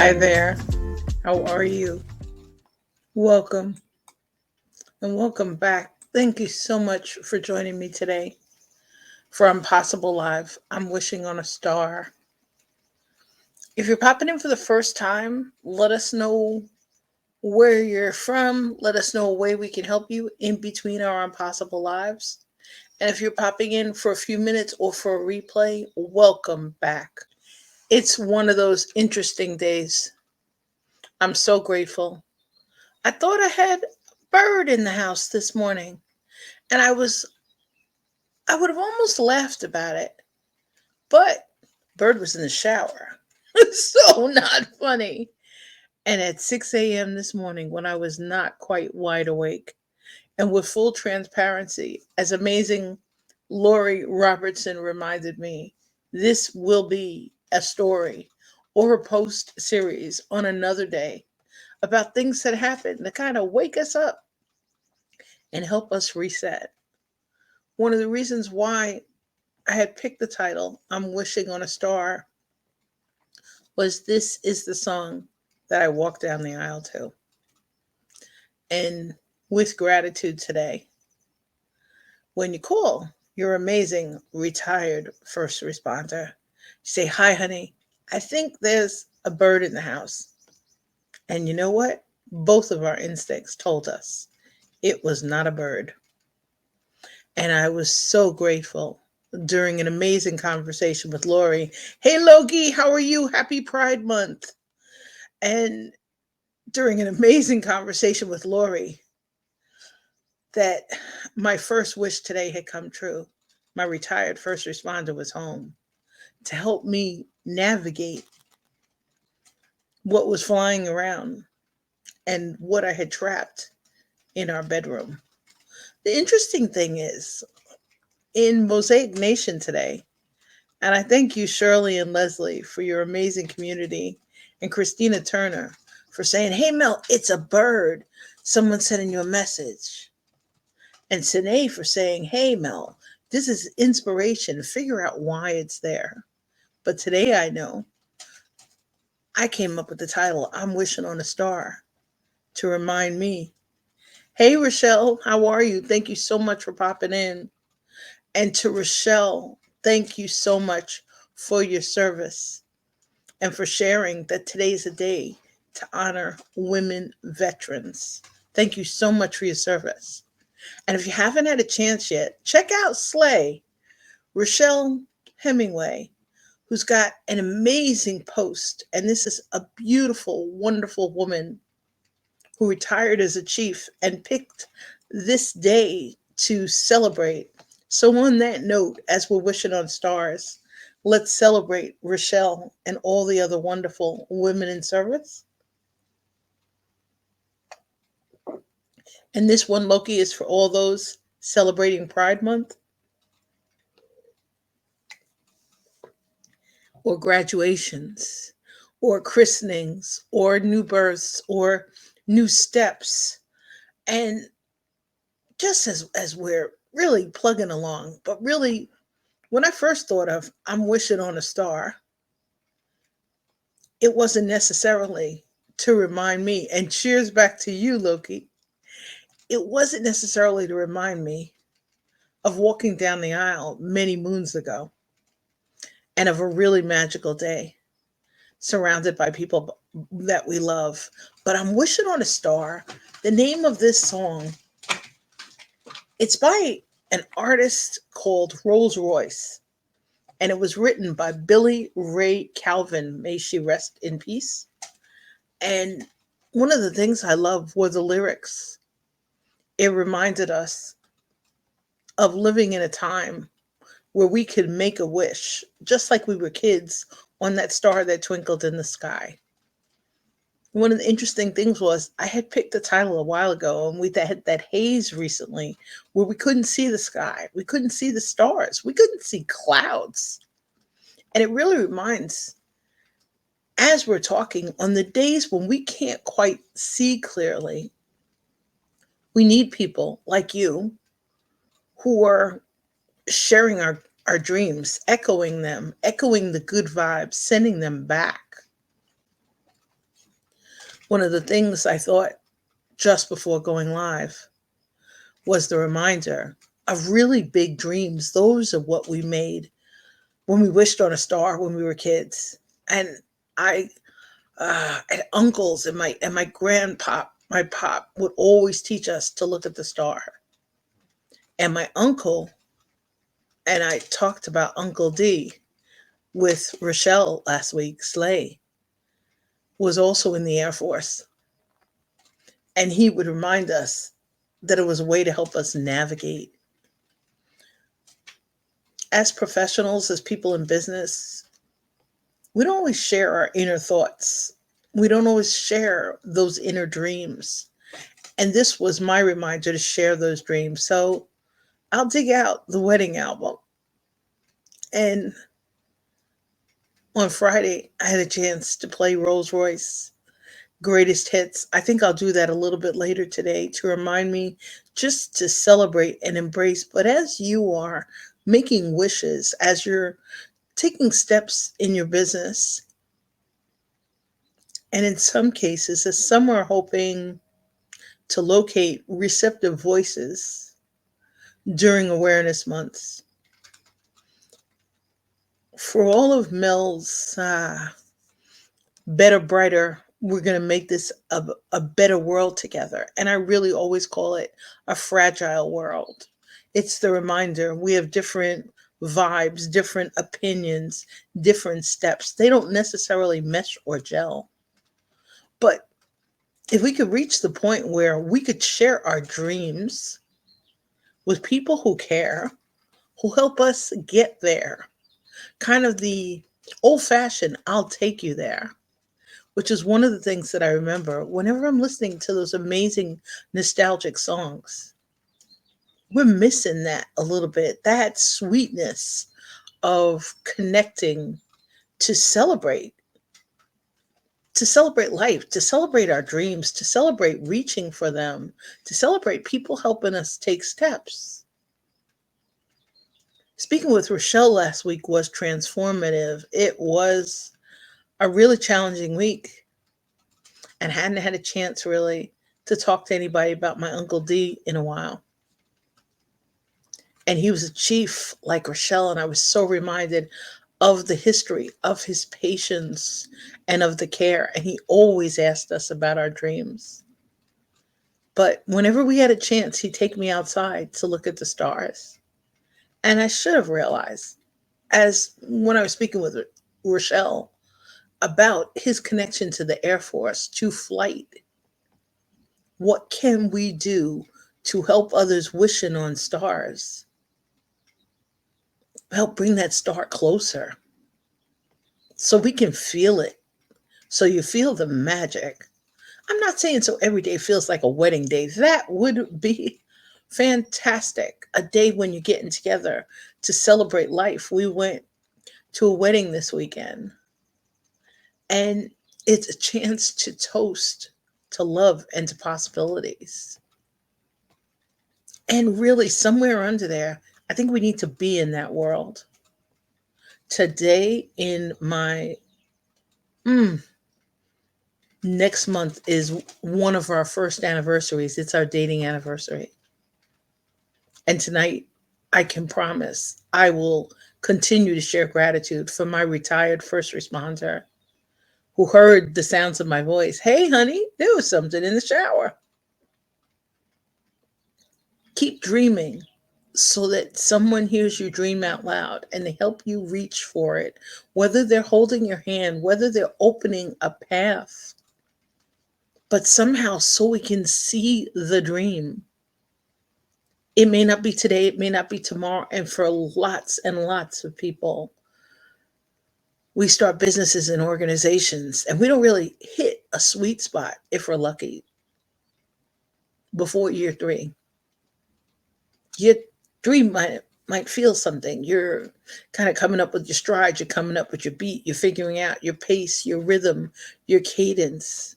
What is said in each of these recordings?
Hi there. How are you? Welcome and welcome back. Thank you so much for joining me today for Impossible Live. I'm wishing on a star. If you're popping in for the first time, let us know where you're from. Let us know a way we can help you in between our impossible lives. And if you're popping in for a few minutes or for a replay, welcome back. It's one of those interesting days. I'm so grateful. I thought I had a bird in the house this morning, and I would have almost laughed about it, but bird was in the shower. So not funny. And at 6 a.m. this morning, when I was not quite wide awake, and with full transparency, as amazing Lori Robertson reminded me, this will be a story or a post series on another day about things that happen to kind of wake us up and help us reset. One of the reasons why I had picked the title, I'm Wishing on a Star, was this is the song that I walked down the aisle to. And with gratitude today, when you call your amazing retired first responder, say, "Hi, honey, I think there's a bird in the house." And you know what? Both of our instincts told us it was not a bird. And I was so grateful during an amazing conversation with Lori. "Hey, Logie, how are you? Happy Pride Month." And during an amazing conversation with Lori, that my first wish today had come true. My retired first responder was home to help me navigate what was flying around and what I had trapped in our bedroom. The interesting thing is, in Mosaic Nation today, and I thank you, Shirley and Leslie, for your amazing community, and Christina Turner for saying, "Hey, Mel, it's a bird. Someone sending you a message." And Sine for saying, "Hey, Mel, this is inspiration. Figure out why it's there." But today I know I came up with the title, "I'm Wishing on a Star," to remind me. Hey, Rochelle, how are you? Thank you so much for popping in. And to Rochelle, thank you so much for your service and for sharing that today's a day to honor women veterans. Thank you so much for your service. And if you haven't had a chance yet, check out Slay, Rochelle Hemingway, who's got an amazing post. And this is a beautiful, wonderful woman who retired as a chief and picked this day to celebrate. So, on that note, as we're wishing on stars, let's celebrate Rochelle and all the other wonderful women in service. And this one, Loki, is for all those celebrating Pride Month or graduations or christenings or new births or new steps. And just as we're really plugging along, but really, when I first thought of "I'm wishing on a star," it wasn't necessarily to remind me, and cheers back to you, Loki. It wasn't necessarily to remind me of walking down the aisle many moons ago and of a really magical day surrounded by people that we love. But "I'm wishing on a star," the name of this song, it's by an artist called Rolls Royce, and it was written by Billy Ray Calvin. May she rest in peace. And one of the things I love were the lyrics. It reminded us of living in a time where we could make a wish, just like we were kids, on that star that twinkled in the sky. One of the interesting things was I had picked the title a while ago, and we had that haze recently where we couldn't see the sky, we couldn't see the stars, we couldn't see clouds. And it really reminds, as we're talking, on the days when we can't quite see clearly, we need people like you who are sharing our dreams, echoing them, echoing the good vibes, sending them back. One of the things I thought just before going live was the reminder of really big dreams. Those are what we made when we wished on a star when we were kids. And I and uncles and my grandpop, my pop would always teach us to look at the star. And my uncle and I talked about Uncle D with Rochelle last week. Slay was also in the Air Force, and he would remind us that it was a way to help us navigate as professionals, as people in business. We don't always share our inner thoughts. We don't always share those inner dreams. And this was my reminder to share those dreams. So I'll dig out the wedding album. And on Friday, I had a chance to play Rolls Royce Greatest Hits. I think I'll do that a little bit later today to remind me just to celebrate and embrace. But as you are making wishes, as you're taking steps in your business, and in some cases, as some are hoping to locate receptive voices during awareness months, for all of Mel's better, brighter, we're going to make this a better world together. And I really always call it a fragile world. It's the reminder we have different vibes, different opinions, different steps. They don't necessarily mesh or gel. But if we could reach the point where we could share our dreams with people who care, who help us get there, kind of the old fashioned, I'll take you there, which is one of the things that I remember whenever I'm listening to those amazing nostalgic songs. We're missing that a little bit, that sweetness of connecting to celebrate life, to celebrate our dreams, to celebrate reaching for them, to celebrate people helping us take steps. Speaking with Rochelle last week was transformative. It was a really challenging week and hadn't had a chance really to talk to anybody about my Uncle D in a while. And he was a chief like Rochelle, and I was so reminded of the history of his patience and of the care. And he always asked us about our dreams. But whenever we had a chance, he'd take me outside to look at the stars. And I should have realized, as when I was speaking with Rochelle about his connection to the Air Force, to flight, what can we do to help others wishing on stars? Help bring that star closer so we can feel it. So you feel the magic. I'm not saying so every day feels like a wedding day. That would be fantastic. A day when you're getting together to celebrate life. We went to a wedding this weekend, and it's a chance to toast to love and to possibilities. And really, somewhere under there, I think we need to be in that world. Today, in my mm, next month, is one of our first anniversaries. It's our dating anniversary. And tonight, I can promise I will continue to share gratitude for my retired first responder who heard the sounds of my voice. Hey, honey, there was something in the shower. Keep dreaming so that someone hears you dream out loud and they help you reach for it, whether they're holding your hand, whether they're opening a path, but somehow so we can see the dream. It may not be today, it may not be tomorrow. And for lots and lots of people, we start businesses and organizations and we don't really hit a sweet spot, if we're lucky, before year 3. Year 3 might feel something. You're kind of coming up with your stride, you're coming up with your beat, you're figuring out your pace, your rhythm, your cadence.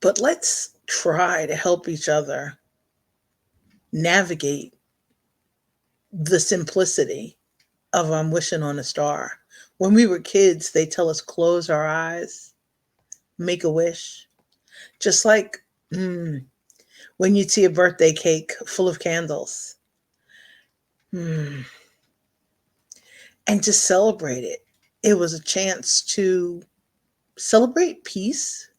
But let's try to help each other navigate the simplicity of I'm wishing on a star. When we were kids, they tell us close our eyes, make a wish. Just like when you'd see a birthday cake full of candles, mm, and just celebrate it. It was a chance to celebrate peace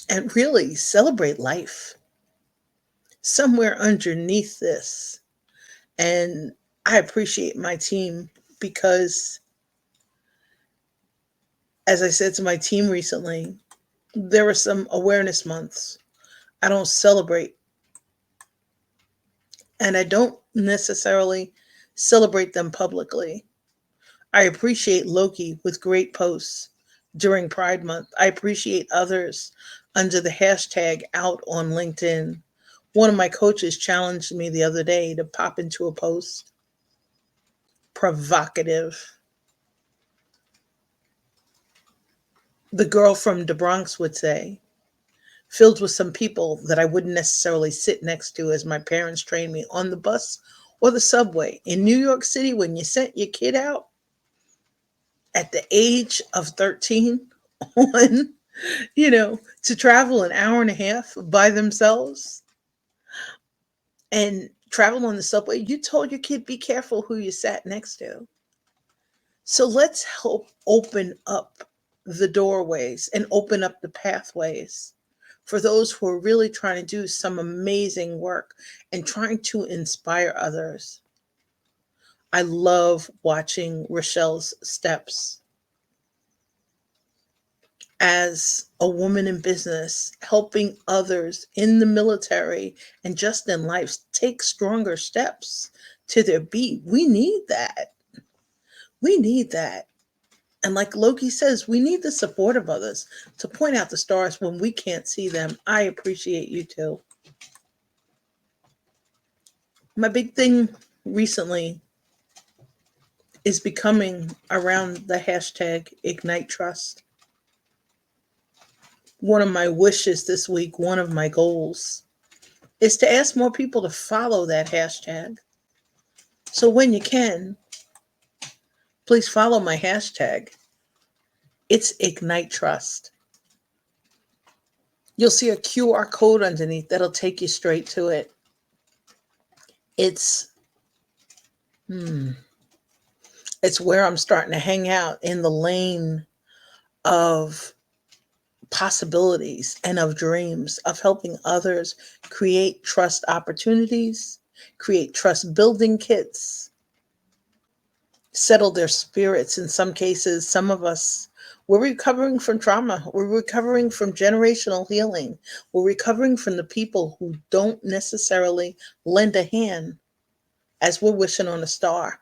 and really celebrate life somewhere underneath this. And I appreciate my team because, as I said to my team recently, there were some awareness months. I don't celebrate, and I don't necessarily celebrate them publicly. I appreciate Loki with great posts during Pride Month. I appreciate others under the hashtag out on LinkedIn. One of my coaches challenged me the other day to pop into a post. Provocative. The girl from the Bronx would say, filled with some people that I wouldn't necessarily sit next to, as my parents trained me, on the bus or the subway. In New York City, when you sent your kid out at the age of 13 on, to travel an hour and a half by themselves and travel on the subway, you told your kid, be careful who you sat next to. So let's help open up the doorways and open up the pathways for those who are really trying to do some amazing work and trying to inspire others. I love watching Rochelle's steps as a woman in business, helping others in the military and just in life take stronger steps to their beat. We need that. We need that. And like Loki says, we need the support of others to point out the stars when we can't see them. I appreciate you too. My big thing recently is becoming around the hashtag Ignite Trust. One of my wishes this week, one of my goals, is to ask more people to follow that hashtag. So when you can, please follow my hashtag. It's Ignite Trust. You'll see a QR code underneath that'll take you straight to it. It's it's where I'm starting to hang out in the lane of possibilities and of dreams, of helping others create trust opportunities, create trust building kits, settle their spirits. In some cases, some of us, we're recovering from trauma. We're recovering from generational healing. We're recovering from the people who don't necessarily lend a hand as we're wishing on a star.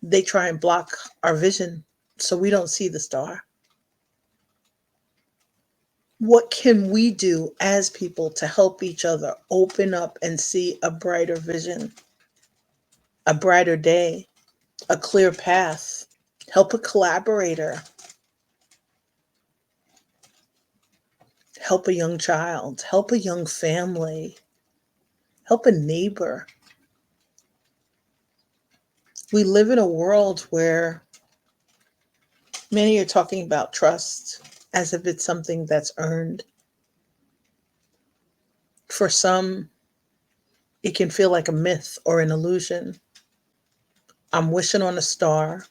They try and block our vision so we don't see the star. What can we do as people to help each other open up and see a brighter vision, a brighter day, a clear path? Help a collaborator, help a young child, help a young family, help a neighbor. We live in a world where many are talking about trust as if it's something that's earned. For some, it can feel like a myth or an illusion. I'm wishing on a star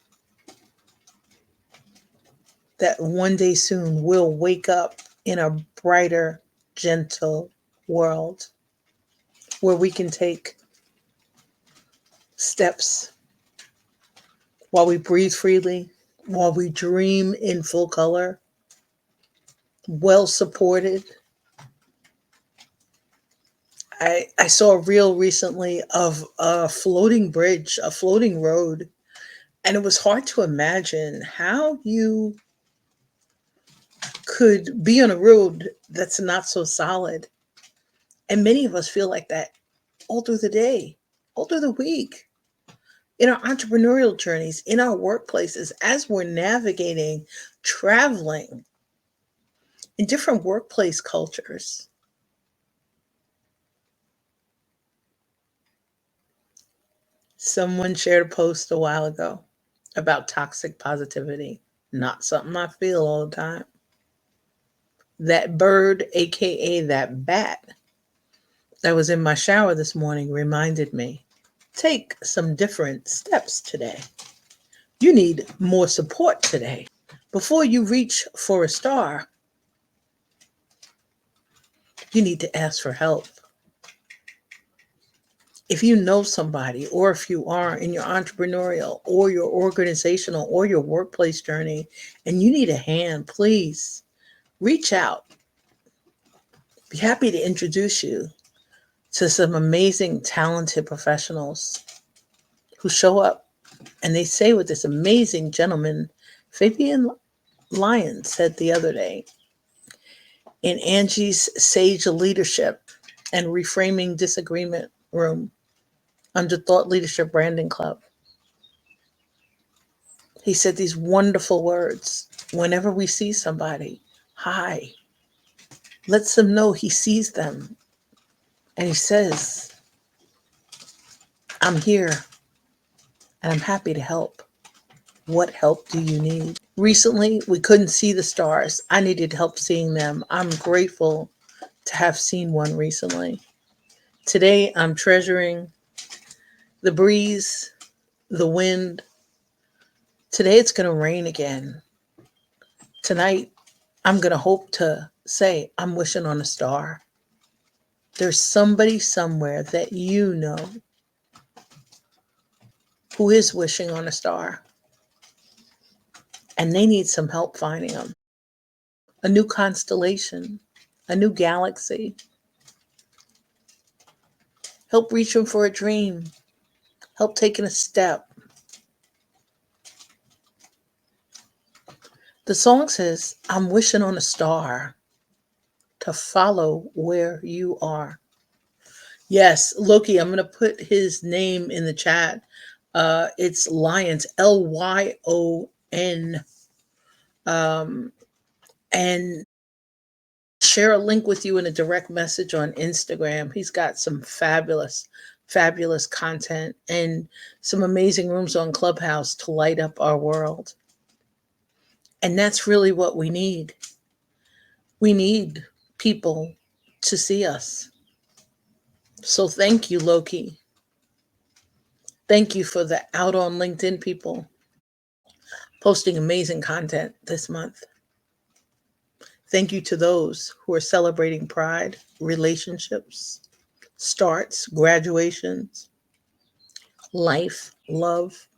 that one day soon we'll wake up in a brighter, gentle world where we can take steps while we breathe freely, while we dream in full color, well supported. I saw a reel recently of a floating bridge, a floating road, and it was hard to imagine how you could be on a road that's not so solid. And many of us feel like that all through the day, all through the week, in our entrepreneurial journeys, in our workplaces, as we're navigating, traveling in different workplace cultures. Someone shared a post a while ago about toxic positivity. Not something I feel all the time. That bird, aka that bat, that was in my shower this morning reminded me take some different steps today. You need more support today. Before you reach for a star, you need to ask for help. If you know somebody, or if you are in your entrepreneurial or your organizational or your workplace journey and you need a hand, please reach out. Be happy to introduce you to some amazing, talented professionals who show up and they say what this amazing gentleman, Fabian Lyon, said the other day in Angie's Sage Leadership and Reframing Disagreement Room under Thought Leadership Branding Club. He said these wonderful words whenever we see somebody. Hi, lets them know he sees them. And he says, I'm here and I'm happy to help. What help do you need? Recently, we couldn't see the stars. I needed help seeing them. I'm grateful to have seen one recently. Today, I'm treasuring the breeze, the wind. Today, it's going to rain again. Tonight, I'm going to hope to say, I'm wishing on a star. There's somebody somewhere that you know who is wishing on a star, and they need some help finding them. A new constellation, a new galaxy. Help reaching for a dream. Help taking a step. The song says, I'm wishing on a star to follow where you are. Yes, Loki, I'm going to put his name in the chat. It's Lyons, Lyon. And share a link with you in a direct message on Instagram. He's got some fabulous, fabulous content and some amazing rooms on Clubhouse to light up our world. And that's really what we need. We need people to see us. So thank you, Loki. Thank you for the Out on LinkedIn people posting amazing content this month. Thank you to those who are celebrating pride, relationships, starts, graduations, life, love.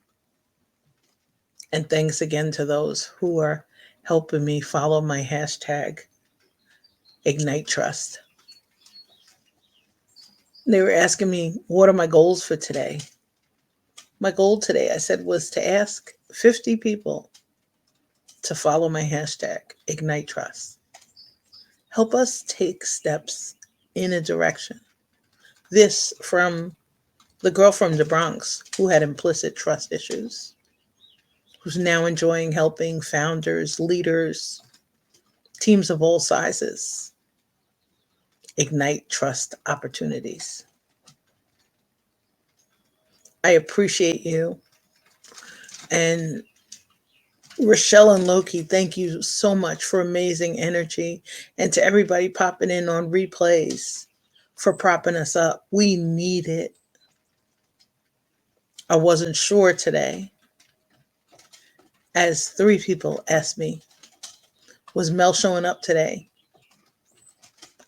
And thanks again to those who are helping me follow my hashtag, Ignite Trust. They were asking me, what are my goals for today? My goal today, I said, was to ask 50 people to follow my hashtag, Ignite Trust. Help us take steps in a direction. This from the girl from the Bronx who had implicit trust issues, who's now enjoying helping founders, leaders, teams of all sizes ignite trust opportunities. I appreciate you. And Rochelle and Loki, thank you so much for amazing energy. And to everybody popping in on replays for propping us up. We need it. I wasn't sure today, as 3 people asked me, was Mel showing up today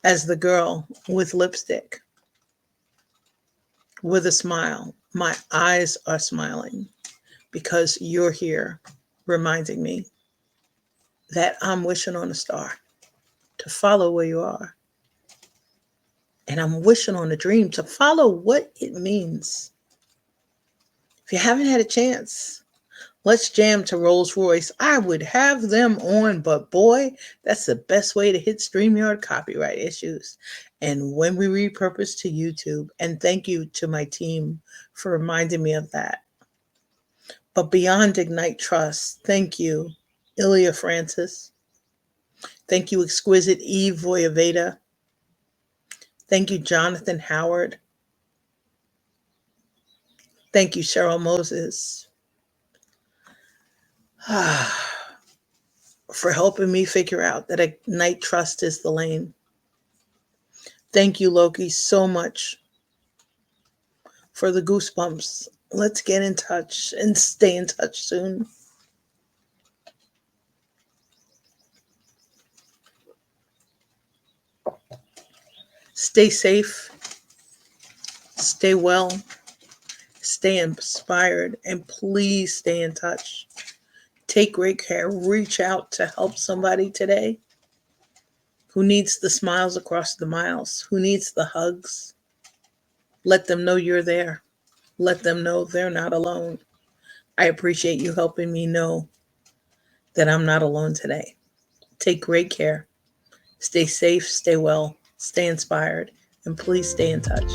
as the girl with lipstick, with a smile? My eyes are smiling because you're here reminding me that I'm wishing on a star to follow where you are. And I'm wishing on a dream to follow what it means. If you haven't had a chance, let's jam to Rolls Royce. I would have them on, but boy, that's the best way to hit StreamYard copyright issues. And when we repurpose to YouTube, and thank you to my team for reminding me of that. But beyond Ignite Trust, thank you, Ilya Francis. Thank you, Exquisite Eve Voyaveda. Thank you, Jonathan Howard. Thank you, Cheryl Moses, for helping me figure out that Ignite Trust is the lane. Thank you, Loki, so much for the goosebumps. Let's get in touch and stay in touch soon. Stay safe, stay well, stay inspired, and please stay in touch. Take great care. Reach out to help somebody today who needs the smiles across the miles, who needs the hugs. Let them know you're there. Let them know they're not alone. I appreciate you helping me know that I'm not alone today. Take great care. Stay safe, stay well, stay inspired, and please stay in touch.